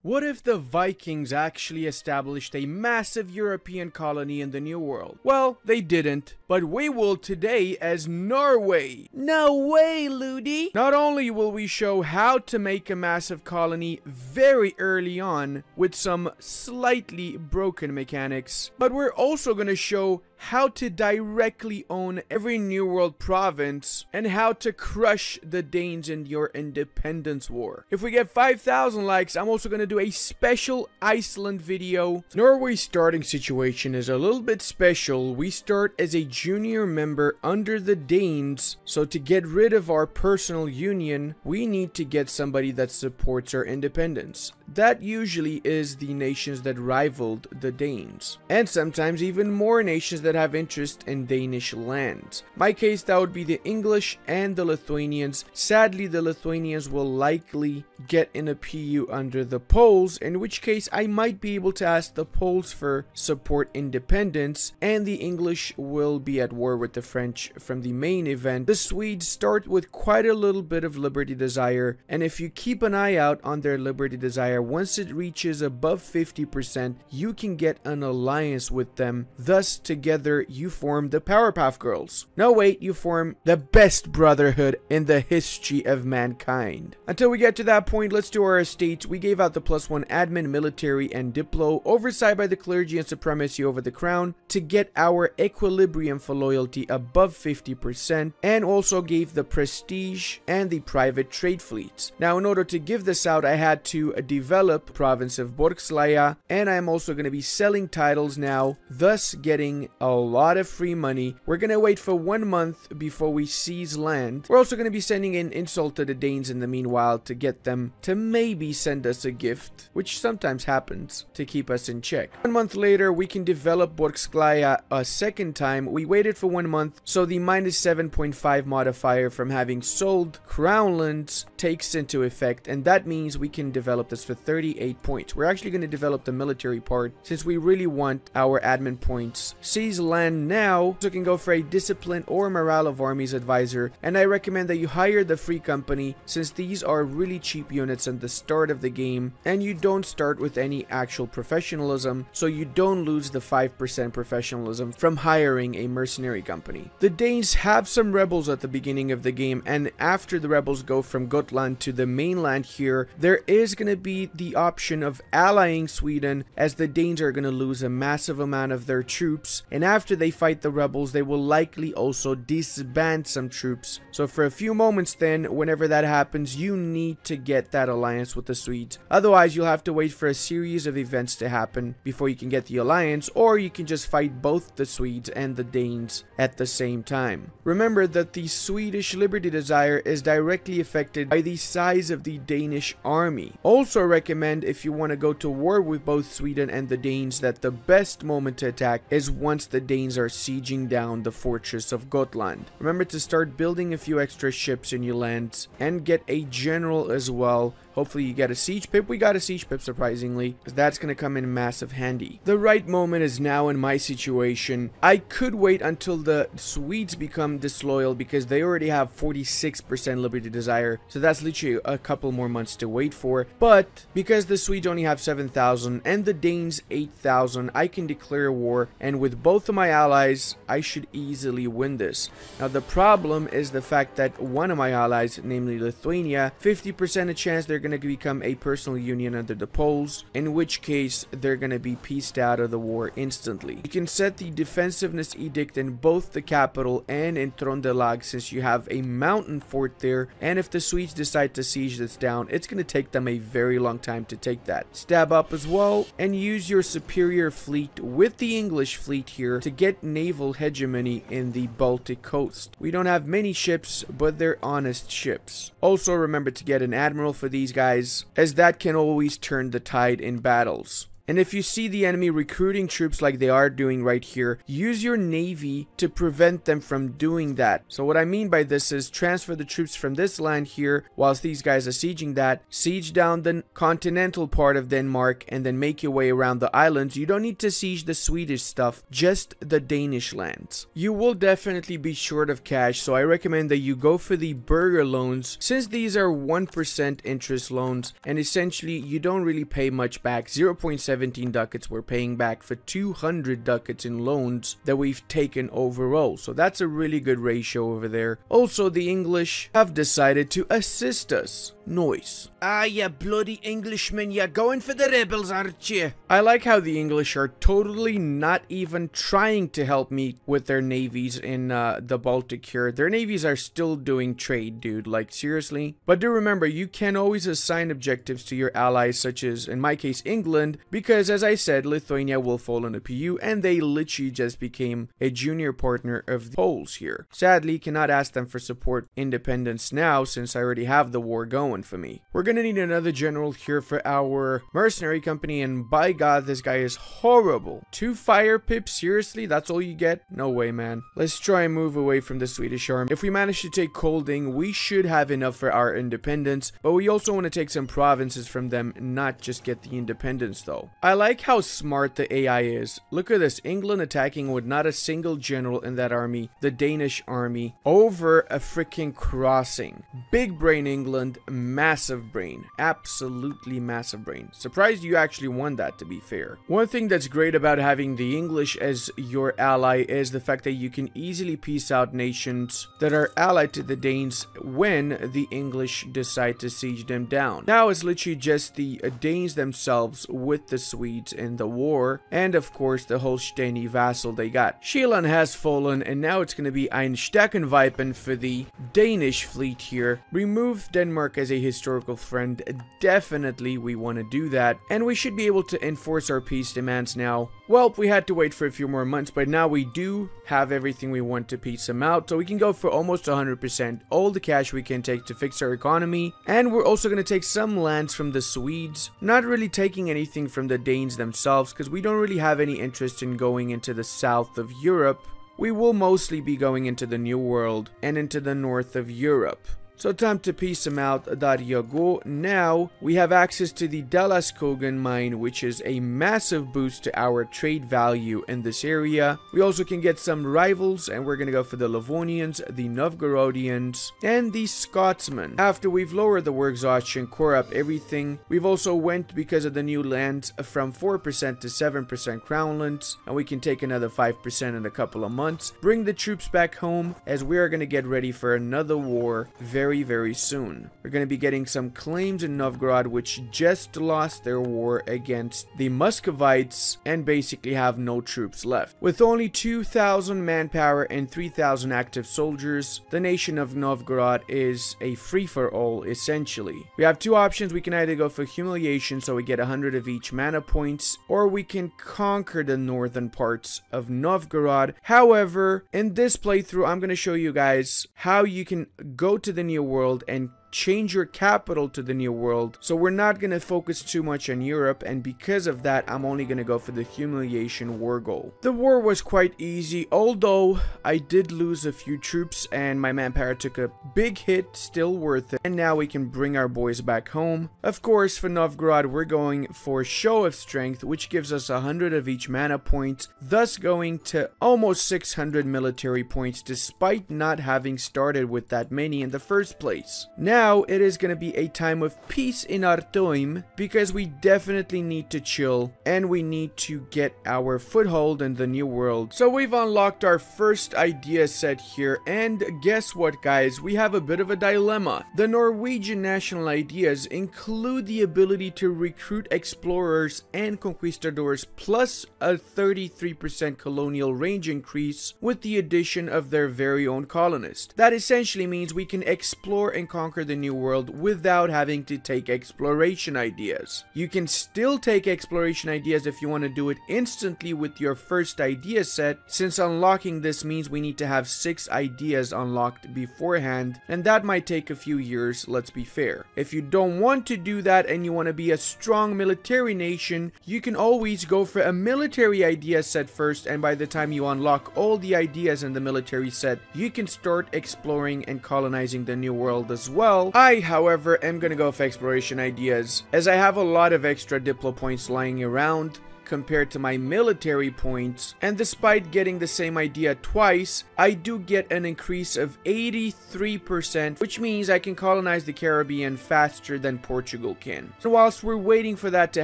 What if the Vikings actually established a massive European colony in the New World? Well, they didn't, but we will today as Norway. No way, Ludi! Not only will we show how to make a massive colony very early on with some slightly broken mechanics, but we're also going to show how to directly own every New World province and how to crush the Danes in your independence war. If we get 5,000 likes, I'm also going to do a special Iceland video. Norway's starting situation is a little bit special. We start as a junior member under the Danes, so to get rid of our personal union, we need to get somebody that supports our independence. That usually is the nations that rivaled the Danes, and sometimes even more nations that have interest in Danish lands. My case, that would be the English and the Lithuanians. Sadly, the Lithuanians will likely get in a PU under the Poles, in which case I might be able to ask the Poles for support independence, and the English will be at war with the French from the main event. The Swedes start with quite a little bit of liberty desire, and if you keep an eye out on their liberty desire, once it reaches above 50%, you can get an alliance with them. Thus, together, you form the Powerpuff Girls. No, wait, you form the best brotherhood in the history of mankind. Until we get to that point, let's do our estates. We gave out the +1 admin, military, and diplo, oversight by the clergy and supremacy over the crown, to get our equilibrium for loyalty above 50%, and also gave the prestige and the private trade fleets. Now, in order to give this out, I had to develop province of Borgslaya, and I'm also going to be selling titles now, thus getting a lot of free money. We're going to wait for 1 month before we seize land. We're also going to be sending in insult to the Danes in the meanwhile to get them to maybe send us a gift, which sometimes happens, to keep us in check. 1 month later, we can develop Borgslaya a second time. We waited for 1 month, so the -7.5 modifier from having sold crownlands takes into effect, and that means we can develop this for 38 points. We're actually going to develop the military part since we really want our admin points. Seize land now, so you can go for a discipline or morale of armies advisor, and I recommend that you hire the free company since these are really cheap units at the start of the game, and you don't start with any actual professionalism, so you don't lose the 5% professionalism from hiring a mercenary company. The Danes have some rebels at the beginning of the game, and after the rebels go from Gotland to the mainland here, there is going to be the option of allying Sweden, as the Danes are going to lose a massive amount of their troops, and after they fight the rebels, they will likely also disband some troops. So for a few moments then, whenever that happens, you need to get that alliance with the Swedes. Otherwise, you'll have to wait for a series of events to happen before you can get the alliance, or you can just fight both the Swedes and the Danes at the same time. Remember that the Swedish liberty desire is directly affected by the size of the Danish army. Also recommend, if you want to go to war with both Sweden and the Danes, that the best moment to attack is once the Danes are sieging down the fortress of Gotland. Remember to start building a few extra ships in your lands and get a general as well. Hopefully you get a siege pip. We got a siege pip, surprisingly, because that's going to come in massive handy. The right moment is now in my situation. I could wait until the Swedes become disloyal because they already have 46% liberty desire, so that's literally a couple more months to wait for. But because the Swedes only have 7,000 and the Danes 8,000, I can declare war, and with both of my allies, I should easily win this. Now the problem is the fact that one of my allies, namely Lithuania, 50% a chance they're going to become a personal union under the Poles, in which case they're going to be pieced out of the war instantly. You can set the defensiveness edict in both the capital and in Trondelag, since you have a mountain fort there, and if the Swedes decide to siege this down, it's going to take them a very long time to take that. Stab up as well, and use your superior fleet with the English fleet here to get naval hegemony in the Baltic coast. We don't have many ships, but they're honest ships. Also remember to get an admiral for these guys, as that can always turn the tide in battles. And if you see the enemy recruiting troops like they are doing right here, use your navy to prevent them from doing that. So what I mean by this is transfer the troops from this land here whilst these guys are sieging that, siege down the continental part of Denmark, and then make your way around the islands. You don't need to siege the Swedish stuff, just the Danish lands. You will definitely be short of cash, so I recommend that you go for the burger loans, since these are 1% interest loans, and essentially you don't really pay much back. 0.17 ducats we're paying back for 200 ducats in loans that we've taken overall, so that's a really good ratio over there. Also, the English have decided to assist us. Nice. Ah, you bloody Englishmen, you're going for the rebels, aren't you? I like how the English are totally not even trying to help me with their navies in the Baltic here. Their navies are still doing trade, dude, like seriously. But do remember, you can always assign objectives to your allies, such as, in my case, England, because as I said, Lithuania will fall into PU, and they literally just became a junior partner of the Poles here. Sadly, cannot ask them for support independence now, since I already have the war going for me. We're gonna need another general here for our mercenary company, and by God, this guy is horrible. 2 fire pips, seriously? That's all you get? No way, man. Let's try and move away from the Swedish army. If we manage to take Kolding, we should have enough for our independence, but we also want to take some provinces from them, not just get the independence though. I like how smart the AI is. Look at this, England attacking with not a single general in that army, the Danish army, over a freaking crossing. Big brain England, massive brain, absolutely massive brain. Surprised you actually won that, to be fair. One thing that's great about having the English as your ally is the fact that you can easily peace out nations that are allied to the Danes when the English decide to siege them down. Now it's literally just the Danes themselves with the Swedes in the war, and of course the Holsteini vassal they got. Schieland has fallen, and now it's going to be Ein Steckenweipen for the Danish fleet here. Remove Denmark as a historical friend. Definitely we want to do that, and we should be able to enforce our peace demands now. Well, we had to wait for a few more months, but now we do have everything we want to peace them out, so we can go for almost 100%, all the cash we can take to fix our economy, and we're also going to take some lands from the Swedes, not really taking anything from the Danes themselves, because we don't really have any interest in going into the south of Europe. We will mostly be going into the New World and into the north of Europe. So time to peace them out. There you go. Now we have access to the Dalaskogan mine, which is a massive boost to our trade value in this area. We also can get some rivals, and we're gonna go for the Livonians, the Novgorodians, and the Scotsmen. After we've lowered the war exhaustion, core up everything, we've also went, because of the new lands, from 4% to 7% crownlands, and we can take another 5% in a couple of months. Bring the troops back home, as we are gonna get ready for another war very soon. We're going to be getting some claims in Novgorod, which just lost their war against the Muscovites and basically have no troops left. With only 2,000 manpower and 3,000 active soldiers, the nation of Novgorod is a free-for-all essentially. We have 2 options. We can either go for humiliation, so we get 100 of each mana points, or we can conquer the northern parts of Novgorod. However, in this playthrough, I'm going to show you guys how you can go to the New World and change your capital to the New World. So we're not going to focus too much on Europe, and because of that, I'm only going to go for the humiliation war goal. The war was quite easy, although I did lose a few troops and my manpower took a big hit, still worth it. And now we can bring our boys back home. Of course, for Novgorod, we're going for show of strength, which gives us 100 of each mana points, thus going to almost 600 military points, despite not having started with that many in the first place. Now it is going to be a time of peace in Artoim, because we definitely need to chill and we need to get our foothold in the New World. So we've unlocked our first idea set here, and guess what, guys? We have a bit of a dilemma. The Norwegian national ideas include the ability to recruit explorers and conquistadors, plus a 33% colonial range increase with the addition of their very own colonist. That essentially means we can explore and conquer the the New World without having to take exploration ideas. You can still take exploration ideas if you want to do it instantly with your first idea set, since unlocking this means we need to have 6 ideas unlocked beforehand, and that might take a few years, let's be fair. If you don't want to do that and you want to be a strong military nation, you can always go for a military idea set first, and by the time you unlock all the ideas in the military set, you can start exploring and colonizing the New World as well. I, however, am gonna go for exploration ideas, as I have a lot of extra Diplo points lying around compared to my military points, and despite getting the same idea twice, I do get an increase of 83%, which means I can colonize the Caribbean faster than Portugal can. So whilst we're waiting for that to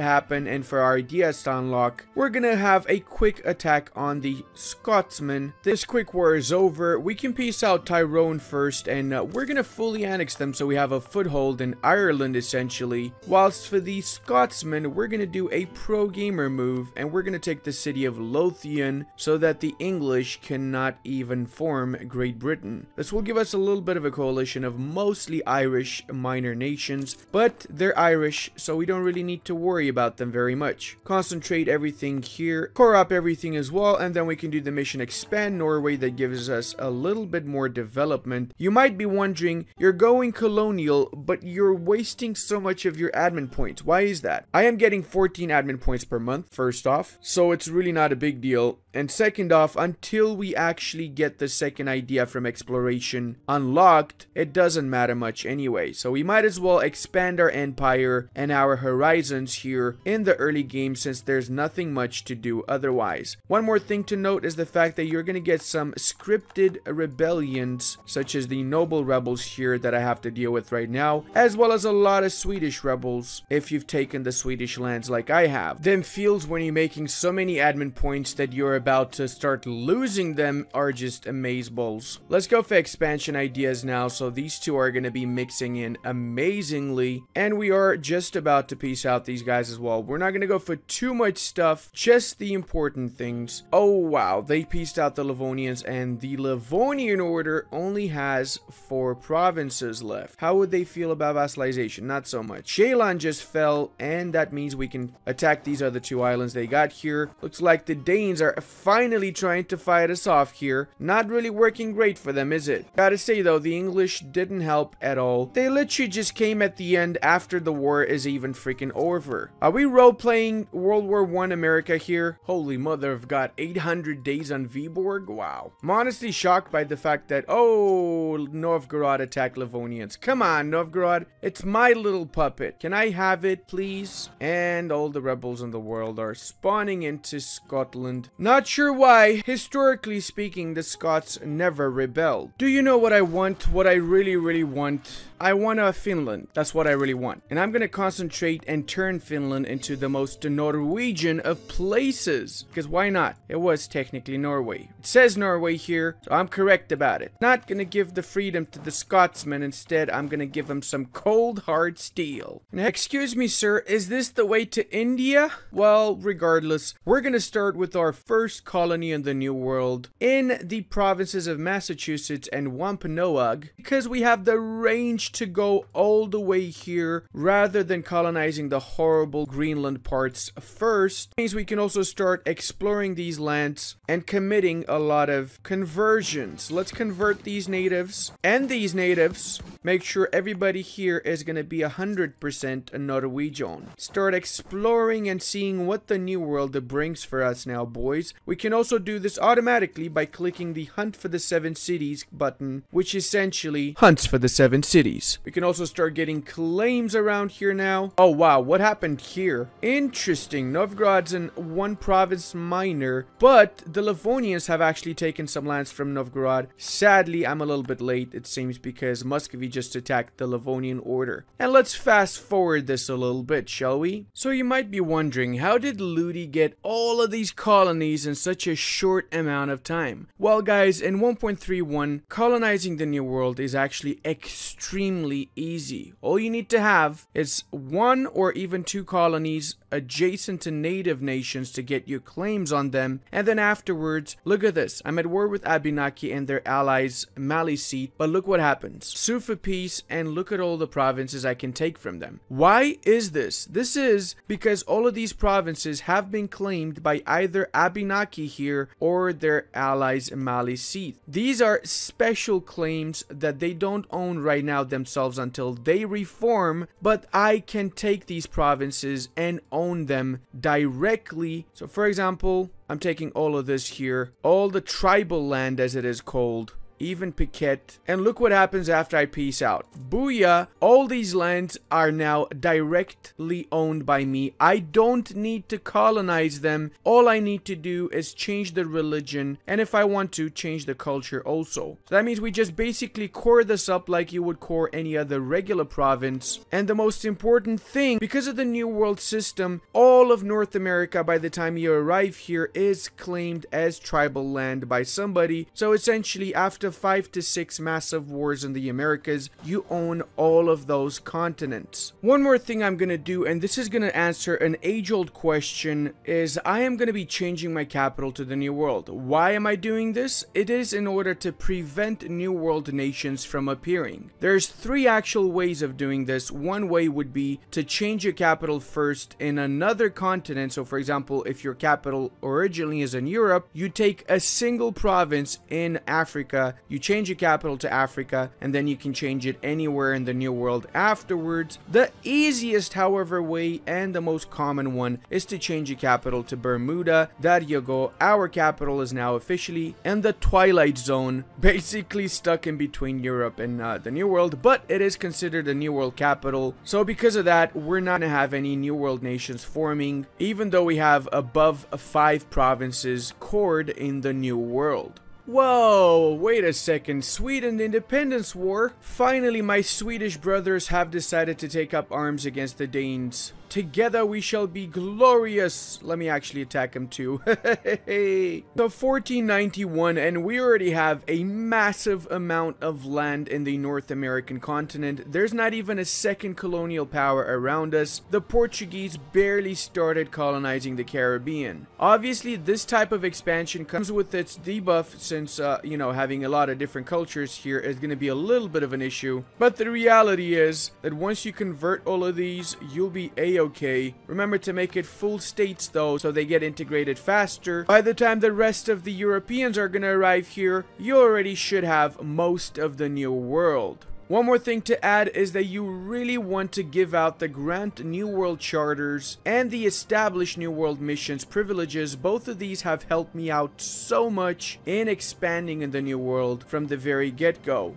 happen and for our ideas to unlock, we're gonna have a quick attack on the Scotsmen. This quick war is over. We can peace out Tyrone first, and we're gonna fully annex them so we have a foothold in Ireland essentially. Whilst for the Scotsmen, we're gonna do a pro-gamer move, and we're going to take the city of Lothian so that the English cannot even form Great Britain. This will give us a little bit of a coalition of mostly Irish minor nations, but they're Irish, so we don't really need to worry about them very much. Concentrate everything here, core up everything as well, and then we can do the mission Expand Norway that gives us a little bit more development. You might be wondering, you're going colonial, but you're wasting so much of your admin points. Why is that? I am getting 14 admin points per month, first off, so it's really not a big deal. And second off, until we actually get the second idea from exploration unlocked, it doesn't matter much anyway. So we might as well expand our empire and our horizons here in the early game, since there's nothing much to do otherwise. One more thing to note is the fact that you're going to get some scripted rebellions, such as the noble rebels here that I have to deal with right now, as well as a lot of Swedish rebels if you've taken the Swedish lands like I have. Them feels when you're making so many admin points that you're about to start losing them are just amazeballs. Let's go for expansion ideas now. So these two are going to be mixing in amazingly, and we are just about to piece out these guys as well. We're not going to go for too much stuff, just the important things. Oh wow, they pieced out the Livonians, and the Livonian order only has 4 provinces left. How would they feel about vassalization? Not so much. Ceylon just fell, and that means we can attack these other 2 islands they got here. Looks like the Danes are finally trying to fight us off here. Not really working great for them, is it? Gotta say though, the English didn't help at all. They literally just came at the end after the war is even freaking over. Are we role-playing World War I America here? Holy mother of God, 800 days on Viborg? Wow. I'm honestly shocked by the fact that, oh, Novgorod attacked Livonians. Come on, Novgorod. It's my little puppet. Can I have it, please? And all the rebels in the world are spawning into Scotland. Not sure why. Historically speaking, the Scots never rebelled. Do you know what I want? What I really want? I want a Finland. That's what I really want. And I'm gonna concentrate and turn Finland into the most Norwegian of places. Because why not? It was technically Norway. It says Norway here, so I'm correct about it. Not gonna give the freedom to the Scotsmen. Instead, I'm gonna give them some cold hard steel. Now, excuse me, sir, is this the way to India? Well, regardless, we're gonna start with our first colony in the New World in the provinces of Massachusetts and Wampanoag, because we have the range to go all the way here rather than colonizing the horrible Greenland parts first. Means we can also start exploring these lands and committing a lot of conversions. Let's convert these natives and these natives. Make sure everybody here is going to be 100% Norwegian. Start exploring and seeing what the New World brings for us now, boys. We can also do this automatically by clicking the Hunt for the 7 Cities button, which essentially hunts for the 7 cities. We can also start getting claims around here now. Oh wow, what happened here? Interesting. Novgorod's in 1 province minor, but the Livonians have actually taken some lands from Novgorod. Sadly, I'm a little bit late, it seems, because Muscovy just attacked the Livonian order. And let's fast forward this a little bit, shall we? So you might be wondering, how did Ludi get all of these colonies in such a short amount of time? Well guys, in 1.31, colonizing the New World is actually extremely extremely easy. All you need to have is 1 or even 2 colonies adjacent to native nations to get your claims on them, and then afterwards, look at this. I'm at war with Abenaki and their allies Maliseet, but look what happens. Sue for peace, and look at all the provinces I can take from them. Why is this? This is because all of these provinces have been claimed by either Abenaki here or their allies Maliseet. These are special claims that they don't own right now themselves until they reform, but I can take these provinces and own them directly. So for example, I'm taking all of this here, all the tribal land as it is called, even Piquet, and look what happens after I peace out. Booyah! All these lands are now directly owned by me. I don't need to colonize them. All I need to do is change the religion, and if I want to, change the culture also. So that means we just basically core this up like you would core any other regular province. And the most important thing, because of the New World system, all of North America by the time you arrive here is claimed as tribal land by somebody. So essentially, after 5 to 6 massive wars in the Americas, you own all of those continents. One more thing I'm gonna do, and this is gonna answer an age-old question, is I am gonna be changing my capital to the New World. Why am I doing this? It is in order to prevent New World nations from appearing. There's 3 actual ways of doing this. One way would be to change your capital first in another continent. So for example, if your capital originally is in Europe, you take a single province in Africa, you change your capital to Africa, and then you can change it anywhere in the New World afterwards. The easiest, however, way and the most common one is to change your capital to Bermuda. There you go. Our capital is now officially in the Twilight Zone, basically stuck in between Europe and the New World, but it is considered a New World capital. So because of that, we're not gonna have any New World nations forming, even though we have above 5 provinces cored in the New World. Whoa, wait a second. Sweden Independence War? Finally, my Swedish brothers have decided to take up arms against the Danes. Together we shall be glorious. Let me actually attack him too. So 1491, and we already have a massive amount of land in the North American continent. There's not even a second colonial power around us. The Portuguese barely started colonizing the Caribbean. Obviously, this type of expansion comes with its debuff since, you know, having a lot of different cultures here is going to be a little bit of an issue. But the reality is that once you convert all of these, you'll be okay. Remember to make it full states though, so they get integrated faster. By the time the rest of the Europeans are gonna arrive here, you already should have most of the New World. One more thing to add is that you really want to give out the Grant New World Charters and the Establish New World Missions privileges. Both of these have helped me out so much in expanding in the New World from the very get-go.